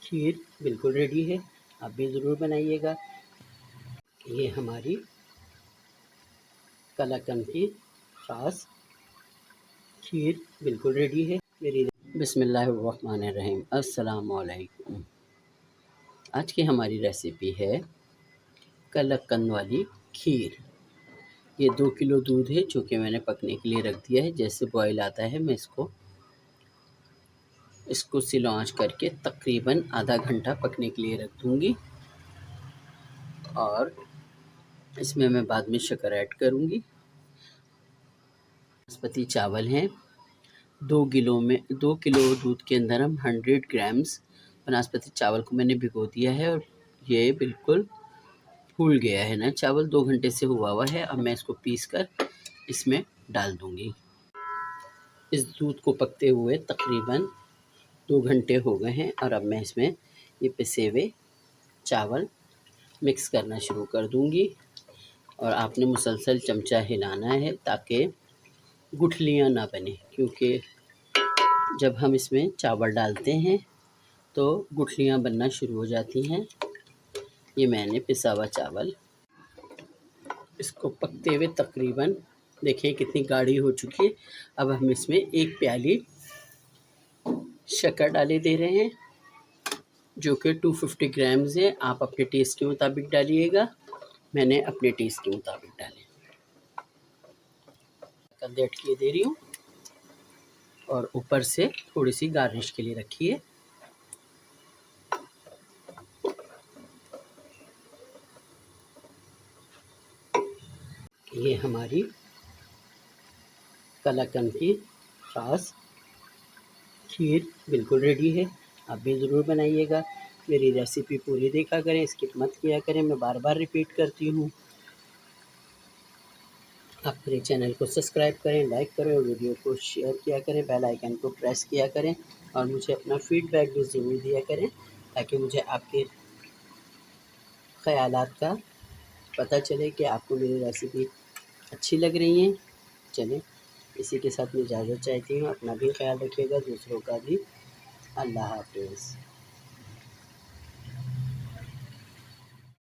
खीर बिल्कुल रेडी है, आप भी ज़रूर बनाइएगा। ये हमारी कलाकंद की ख़ास खीर बिल्कुल रेडी है। मेरी बिस्मिल्लाहिर्रहमानिर्रहीम, अस्सलामु अलैकुम। आज की हमारी रेसिपी है कलाकंद वाली खीर। ये 2 किलो दूध है जो कि मैंने पकने के लिए रख दिया है। जैसे बॉयल आता है मैं इसको स्लो आंच करके तकरीबन आधा घंटा पकने के लिए रख दूँगी और इसमें मैं बाद में शक्कर ऐड करूँगी। बासमती चावल हैं 2 किलो दूध के अंदर हम 100 ग्राम्स बासमती चावल को मैंने भिगो दिया है और ये बिल्कुल फूल गया है ना, चावल 2 घंटे से हुआ हुआ है। अब मैं इसको पीस कर इसमें डाल दूँगी। इस दूध को पकते हुए तकरीबन 2 घंटे हो गए हैं और अब मैं इसमें ये पिसे हुए चावल मिक्स करना शुरू कर दूँगी और आपने मुसलसल चमचा हिलाना है ताकि गुठलियाँ ना बने, क्योंकि जब हम इसमें चावल डालते हैं तो गुठलियाँ बनना शुरू हो जाती हैं। ये मैंने पिसा हुआ चावल इसको पकते हुए तकरीबन देखिए कितनी गाढ़ी हो चुकी है। अब हम इसमें 1 प्याली शक्कर डाले दे रहे हैं जो कि 250 ग्राम्स है। आप अपने टेस्ट के मुताबिक डालिएगा, मैंने अपने टेस्ट के मुताबिक डाले। ऐड किए दे रही हूँ और ऊपर से थोड़ी सी गार्निश के लिए रखिए। ये हमारी कलाकंद की ख़ास खीर बिल्कुल रेडी है, आप भी ज़रूर बनाइएगा। मेरी रेसिपी पूरी देखा करें, स्किप मत किया करें, मैं बार बार रिपीट करती हूँ। आप मेरे चैनल को सब्सक्राइब करें, लाइक करें और वीडियो को शेयर किया करें, बेल आइकन को प्रेस किया करें और मुझे अपना फीडबैक भी ज़रूर दिया करें ताकि मुझे आपके ख़यालात का पता चले कि आपको मेरी रेसिपी अच्छी लग रही है। चलें, इसी के साथ मैं इजाज़त चाहती हूँ। अपना भी ख्याल रखिएगा, दूसरों का भी। अल्लाह हाफ़िज़।